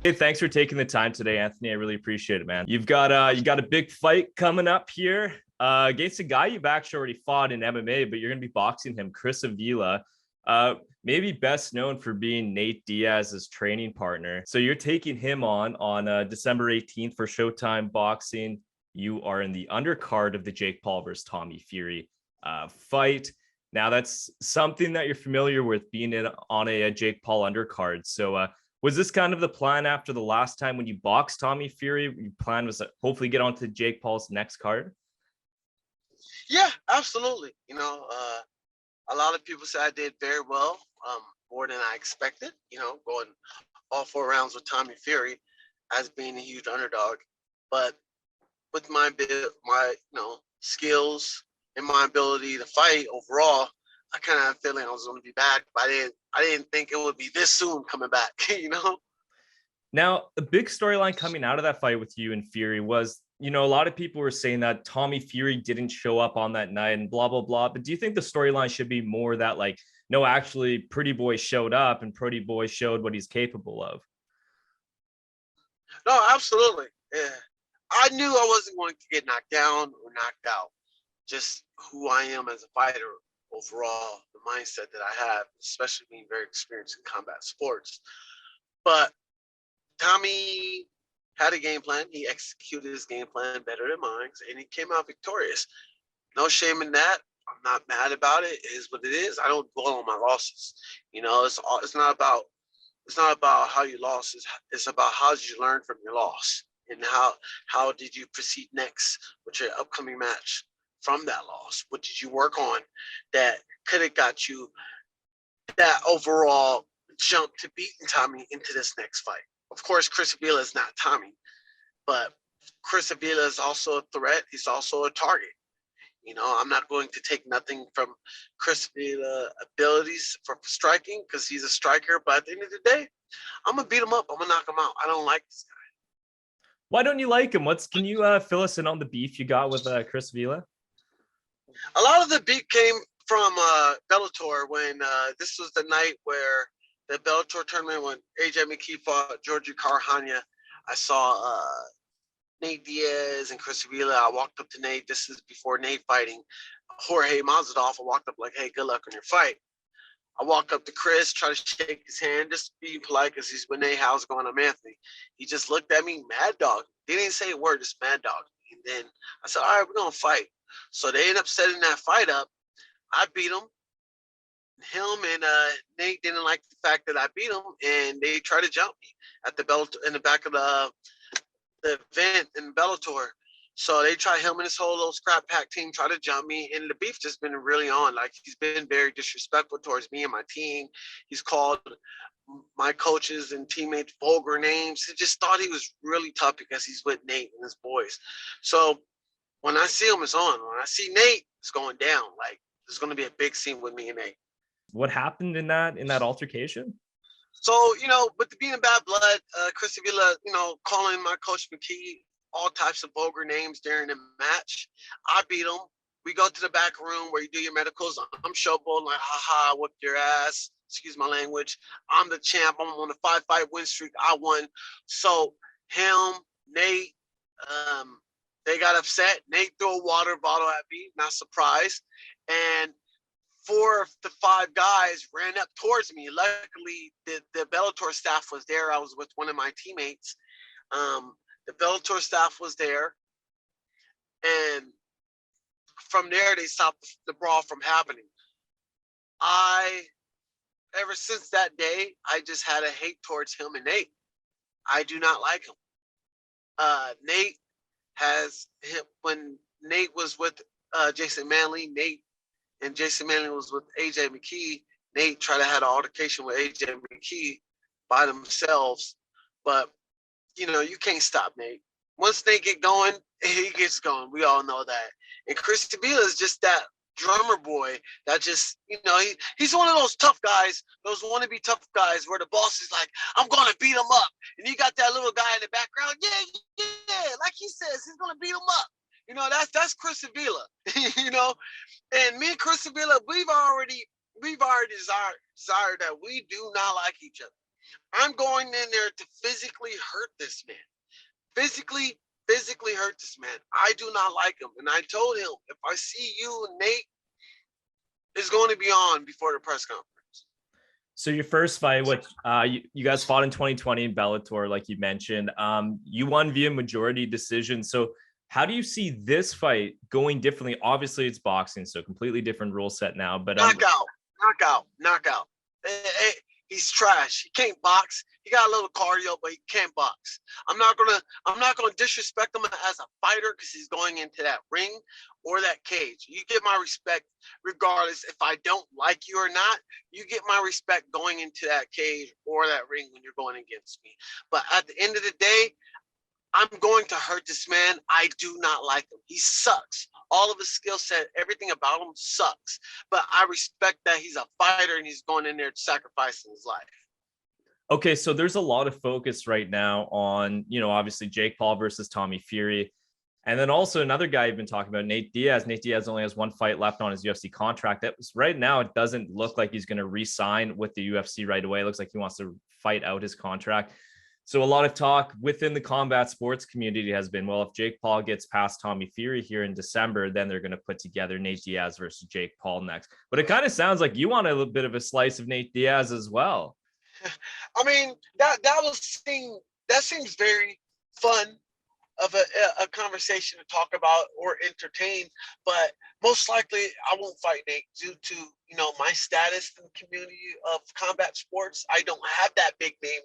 Hey, thanks for taking the time today, Anthony. I really appreciate it, man. You got a big fight coming up here against a guy you've actually already fought in MMA, but you're gonna be boxing him, Chris Avila. Maybe best known for being Nate Diaz's training partner. So you're taking him on December 18th for Showtime Boxing. You are in the undercard of the Jake Paul versus Tommy Fury fight. Now that's something that you're familiar with, being on a Jake Paul undercard. So was this kind of the plan after the last time when you boxed Tommy Fury? Your plan was to hopefully get onto Jake Paul's next card? Yeah, absolutely. A lot of people say I did very well, more than I expected. Going all 4 rounds with Tommy Fury as being a huge underdog. But with my skills and my ability to fight overall, I kind of had a feeling I was going to be back. But I didn't think it would be this soon coming back. Now, a big storyline coming out of that fight with you and Fury was, a lot of people were saying that Tommy Fury didn't show up on that night and blah, blah, blah. But do you think the storyline should be more that, like, no, actually, Pretty Boy showed up and Pretty Boy showed what he's capable of? No, absolutely. Yeah. I knew I wasn't going to get knocked down or knocked out. Just who I am as a fighter overall, the mindset that I have, especially being very experienced in combat sports. But Tommy had a game plan. He executed his game plan better than mine, and he came out victorious. No shame in that. I'm not mad about it. It is what it is. I don't dwell on my losses. It's not about how you lost. It's about how did you learn from your loss, and how did you proceed next with your upcoming match from that loss. What did you work on that could have got you that overall jump to beating Tommy into this next fight? Of course, Chris Avila is not Tommy, but Chris Avila is also a threat. He's also a target. I'm not going to take nothing from Chris Avila's abilities for striking because he's a striker. But at the end of the day, I'm going to beat him up. I'm going to knock him out. I don't like this guy. Why don't you like him? Can you fill us in on the beef you got with Chris Avila? A lot of the beef came from Bellator when this was the night where the Bellator tournament when AJ McKee fought Georgie Carhania. I saw Nate Diaz and Chris Avila. I walked up to Nate. This is before Nate fighting Jorge Masvidal. I walked up like, hey, good luck on your fight. I walk up to Chris, try to shake his hand, just being polite because he's with Nate. How's it going? I'm Anthony. He just looked at me, mad dog. He didn't say a word, just mad dog. And then I said, all right, we're going to fight. So they ended up setting that fight up. I beat him. Him and Nate didn't like the fact that I beat him, and they tried to jump me at the Bellator in the back of the event in Bellator. So they try him and his whole little scrap pack team try to jump me, and the beef just been really on. Like, he's been very disrespectful towards me and my team. He's called my coaches and teammates vulgar names. He just thought he was really tough because he's with Nate and his boys. So when I see him, it's on. When I see Nate, it's going down. Like, there's going to be a big scene with me and Nate. What happened in that altercation? So, with being a bad blood, Chris Avila, calling my coach McKee all types of vulgar names during the match. I beat him. We go to the back room where you do your medicals. I'm showboating like, haha, whip your ass. Excuse my language. I'm the champ. I'm on a 5-fight win streak. I won. So him, Nate, they got upset. Nate threw a water bottle at me, not surprised. And 4 of the 5 guys ran up towards me. Luckily, the Bellator staff was there. I was with one of my teammates. The Bellator staff was there. And from there, they stopped the brawl from happening. Ever since that day, I just had a hate towards him and Nate. I do not like him. When Nate was with Jason Manley, and Jason Manley was with AJ McKee. Nate tried to have an altercation with AJ McKee by themselves. But, you can't stop Nate. Once Nate get going, he gets going. We all know that. And Chris Avila is just that drummer boy that just, he's one of those tough guys, those wannabe tough guys where the boss is like, I'm going to beat him up. And you got that little guy in the background. Yeah. Like he says, he's going to beat him up. That's Chris Avila, And me and Chris Avila, we've already desired that we do not like each other. I'm going in there to physically hurt this man. Physically hurt this man. I do not like him. And I told him, if I see you and Nate, it's going to be on before the press conference. So your first fight, what you guys fought in 2020 in Bellator, like you mentioned, you won via majority decision. So how do you see this fight going differently? Obviously, it's boxing, so completely different rule set now. But knockout. He's trash. He can't box. He got a little cardio, but he can't box. I'm not gonna disrespect him as a fighter because he's going into that ring or that cage. You get my respect regardless if I don't like you or not. You get my respect going into that cage or that ring when you're going against me. But at the end of the day, I'm going to hurt this man. I do not like him. He sucks. All of his skill set, everything about him sucks. But I respect that he's a fighter and he's going in there sacrificing his life. Okay, so there's a lot of focus right now on, obviously Jake Paul versus Tommy Fury. And then also another guy you've been talking about, Nate Diaz. Nate Diaz only has one fight left on his UFC contract. Right now, it doesn't look like he's going to re-sign with the UFC right away. It looks like he wants to fight out his contract. So a lot of talk within the combat sports community has been, well, if Jake Paul gets past Tommy Fury here in December, then they're going to put together Nate Diaz versus Jake Paul next. But it kind of sounds like you want a little bit of a slice of Nate Diaz as well. I mean, that seems very fun of a conversation to talk about or entertain, but most likely I won't fight Nate due to my status in the community of combat sports. I don't have that big name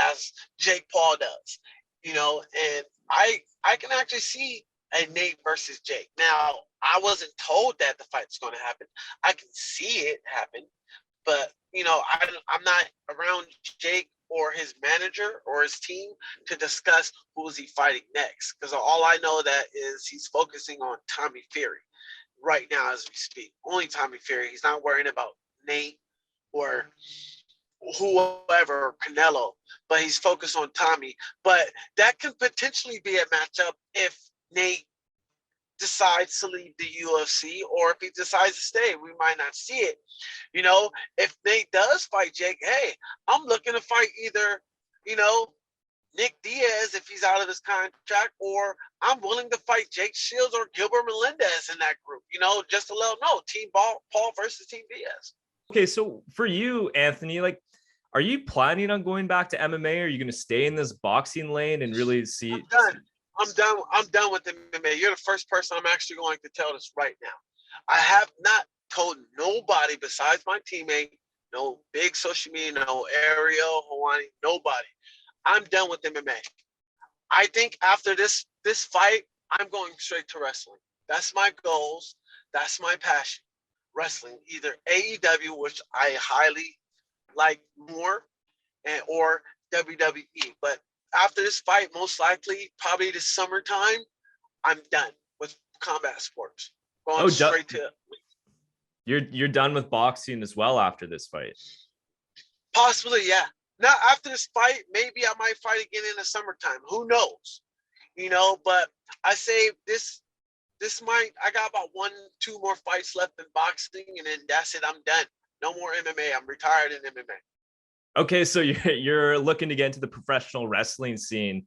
as Jake Paul does, and I can actually see a Nate versus Jake. Now, I wasn't told that the fight's going to happen. I can see it happen, but I'm not around Jake or his manager or his team to discuss who is he fighting next. Because all I know that is he's focusing on Tommy Fury right now as we speak. Only Tommy Fury. He's not worrying about Nate or whoever, Canelo, but he's focused on Tommy. But that could potentially be a matchup if Nate decides to leave the UFC or if he decides to stay. We might not see it. If Nate does fight Jake, hey, I'm looking to fight either, Nick Diaz if he's out of his contract, or I'm willing to fight Jake Shields or Gilbert Melendez in that group, just to let them know, Team Paul versus Team Diaz. Okay, so for you, Anthony, are you planning on going back to MMA, or are you going to stay in this boxing lane and really see? I'm done with MMA. You're the first person I'm actually going to tell this right now. I have not told nobody besides my teammate, no big social media, no Ariel, Hawani, nobody. I'm done with MMA. I think after this fight, I'm going straight to wrestling. That's my goals. That's my passion. Wrestling, either AEW, which I highly like more, or WWE. But after this fight, most likely, probably this summertime, I'm done with combat sports. Going straight to. You're done with boxing as well after this fight. Possibly, yeah. Not after this fight. Maybe I might fight again in the summertime. Who knows? But I say this might. I got about 1-2 more fights left in boxing, and then that's it. I'm done. No more MMA. I'm retired in MMA. Okay, so you're looking to get into the professional wrestling scene.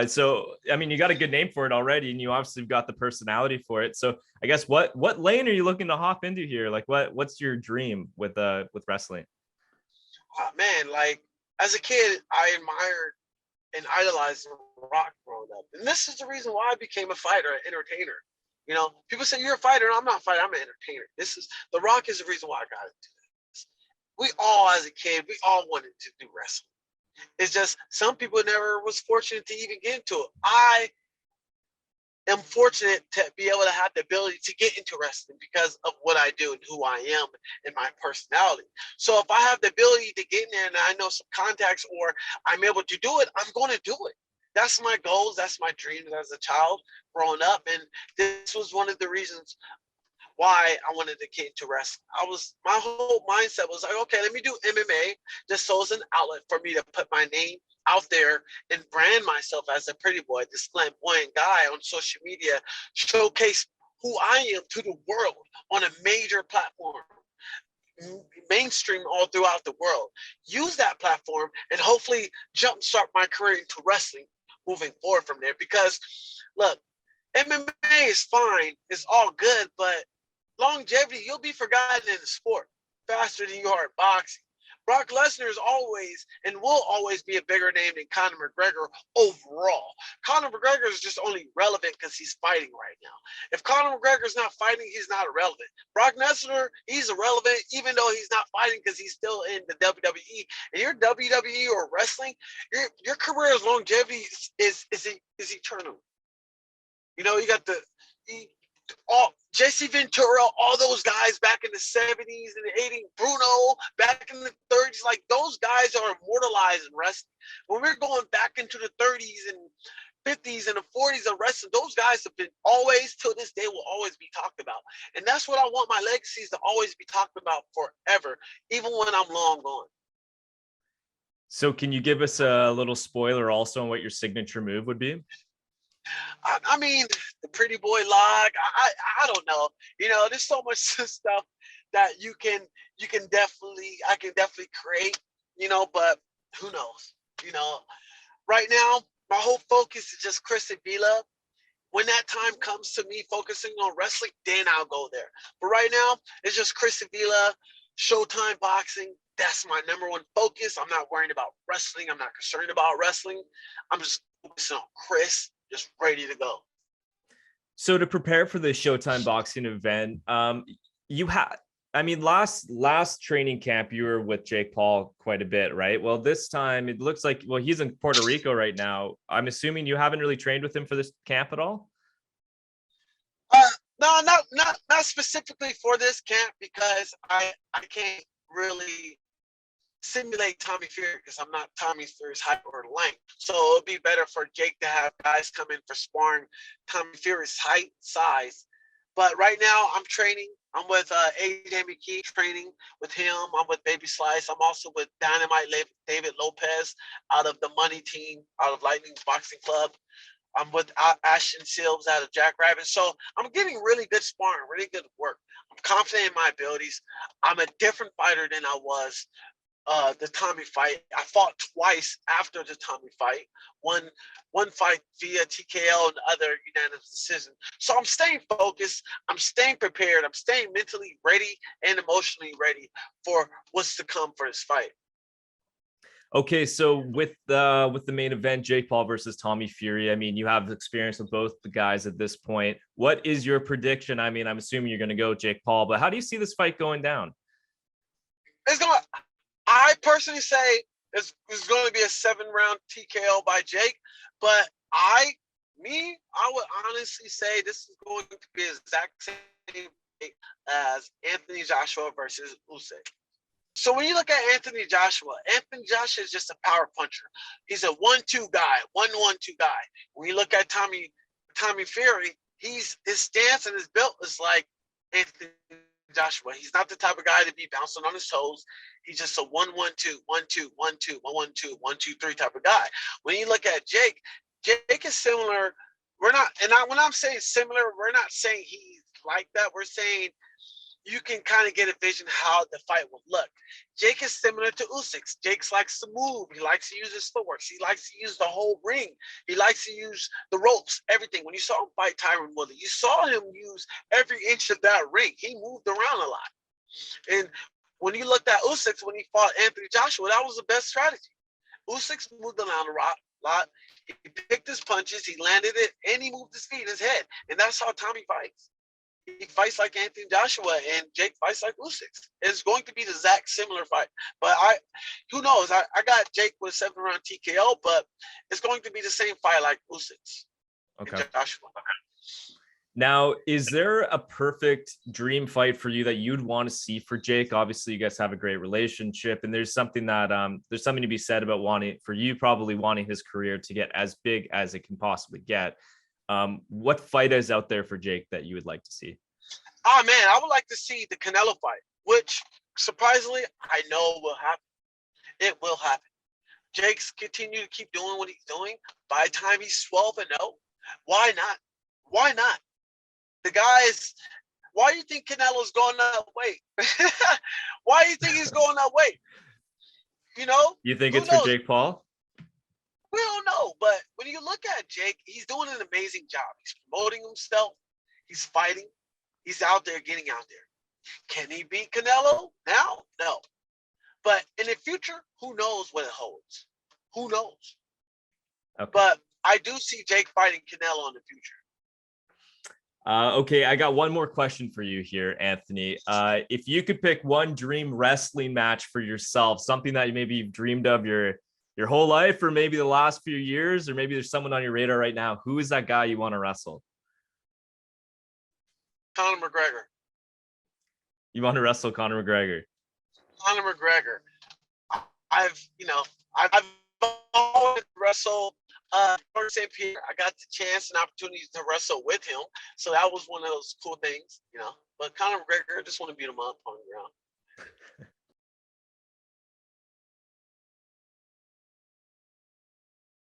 So I mean, you got a good name for it already, and you obviously got the personality for it. So I guess what lane are you looking to hop into here? What's your dream with wrestling? Oh, man, as a kid, I admired and idolized Rock growing up, and this is the reason why I became a fighter, an entertainer. People say you're a fighter. No, I'm not a fighter. I'm an entertainer. The Rock is the reason why I got into this. We all, as a kid, we all wanted to do wrestling. It's just some people never was fortunate to even get into it. I am fortunate to be able to have the ability to get into wrestling because of what I do and who I am and my personality. So if I have the ability to get in there and I know some contacts or I'm able to do it, I'm going to do it. That's my goals. That's my dreams as a child growing up. And this was one of the reasons why I wanted to get into wrestling. My whole mindset was like, okay, let me do MMA just so it's an outlet for me to put my name out there and brand myself as a pretty boy, this flamboyant guy on social media, showcase who I am to the world on a major platform. mainstream all throughout the world. Use that platform and hopefully jumpstart my career into wrestling moving forward from there. Because look, MMA is fine, it's all good, but longevity, you'll be forgotten in the sport faster than you are in boxing. Brock Lesnar is always and will always be a bigger name than Conor McGregor overall. Conor McGregor is just only relevant because he's fighting right now. If Conor McGregor is not fighting, he's not irrelevant. Brock Lesnar, he's irrelevant even though he's not fighting because he's still in the WWE. And your WWE or wrestling, your career's longevity is eternal. You know, you got all Jesse Ventura, all those guys back in the 70s and the 80s, Bruno back in the 30s, like those guys are immortalized in wrestling. When we're going back into the 30s and 50s and the 40s of wrestling, those guys have been always, till this day, will always be talked about. And that's what I want my legacies to always be talked about forever, even when I'm long gone. So can you give us a little spoiler also on what your signature move would be? I mean, the pretty boy log. I don't know. You know, there's so much stuff that I can definitely create. You know, but who knows? You know, right now my whole focus is just Chris Avila. When that time comes to me focusing on wrestling, then I'll go there. But right now, it's just Chris Avila, Showtime boxing. That's my number one focus. I'm not worrying about wrestling. I'm not concerned about wrestling. I'm just focusing on Chris. Just ready to go. So to prepare for the Showtime boxing event, you had, I mean, last training camp, you were with Jake Paul quite a bit, right? Well, this time it looks like, well, he's in Puerto Rico right now. I'm assuming you haven't really trained with him for this camp at all? No, not specifically for this camp because I can't really simulate Tommy Fury because I'm not Tommy Fury's height or length. So it'd be better for Jake to have guys come in for sparring Tommy Fury's height, size. But right now I'm training. I'm with AJ McKee training with him. I'm with Baby Slice. I'm also with Dynamite David Lopez out of the Money Team, out of Lightning Boxing Club. I'm with Ashton Silves out of Jackrabbit. So I'm getting really good sparring, really good work. I'm confident in my abilities. I'm a different fighter than I was the Tommy fight. I fought twice after the Tommy fight. One fight via TKO and the other unanimous decision. So I'm staying focused. I'm staying prepared. I'm staying mentally ready and emotionally ready for what's to come for this fight. Okay, so with the main event, Jake Paul versus Tommy Fury, I mean, you have experience with both the guys at this point. What is your prediction? I mean, I'm assuming you're going to go Jake Paul, but how do you see this fight going down? I personally say it's going to be a 7-round TKO by Jake, but I would honestly say this is going to be the exact same as Anthony Joshua versus Usyk. So when you look at Anthony Joshua is just a power puncher. He's a 1-2 guy, 1-1-2 guy. When you look at Tommy Fury, his stance and his build is like Anthony Joshua. He's not the type of guy to be bouncing on his toes. He's just a 1-1-2, 1-2, 1-2, 1-1-2, 1-2-3 type of guy. When you look at Jake is similar. When I'm saying similar, we're not saying he's like that. We're saying you can kind of get a vision how the fight will look. Jake is similar to Usyk. Jake likes to move. He likes to use his footwork. He likes to use the whole ring. He likes to use the ropes, everything. When you saw him fight Tyron Woodley, you saw him use every inch of that ring. He moved around a lot. And when you looked at Usyk, when he fought Anthony Joshua, that was the best strategy. Usyk moved around a lot. He picked his punches, he landed it, and he moved his feet, his head. And that's how Tommy fights. He fights like Anthony Joshua, and Jake fights like Usyk. It's going to be the exact similar fight. But who knows? I got Jake with a 7-round TKO, but it's going to be the same fight like Usyk. Okay. Joshua. Now, is there a perfect dream fight for you that you'd want to see for Jake? Obviously, you guys have a great relationship, and there's something to be said about probably wanting his career to get as big as it can possibly get. What fight is out there for Jake that you would like to see? Oh man, I would like to see the Canelo fight, which surprisingly I know will happen. It will happen. Jake's continue to keep doing what he's doing. By the time he's 12-0, why not? Why not? The guy is Why do you think Canelo's going that way? Why do you think he's going that way? You know? You think Who it's for knows? Jake Paul? We don't know. But when you look at Jake, he's doing an amazing job. He's promoting himself. He's fighting. He's out there getting out there. Can he beat Canelo now? No. But in the future, who knows what it holds? Who knows? Okay. But I do see Jake fighting Canelo in the future. Okay, I got one more question for you here, Anthony. If you could pick one dream wrestling match for yourself, something that maybe you've dreamed of your whole life, or maybe the last few years, or maybe there's someone on your radar right now, who is that guy you want to wrestle? Conor McGregor. You want to wrestle Conor McGregor? Conor McGregor. I've always wrestled St. Pierre. I got the chance and opportunity to wrestle with him. So that was one of those cool things, you know. But Conor McGregor, I just want to beat him up on the ground.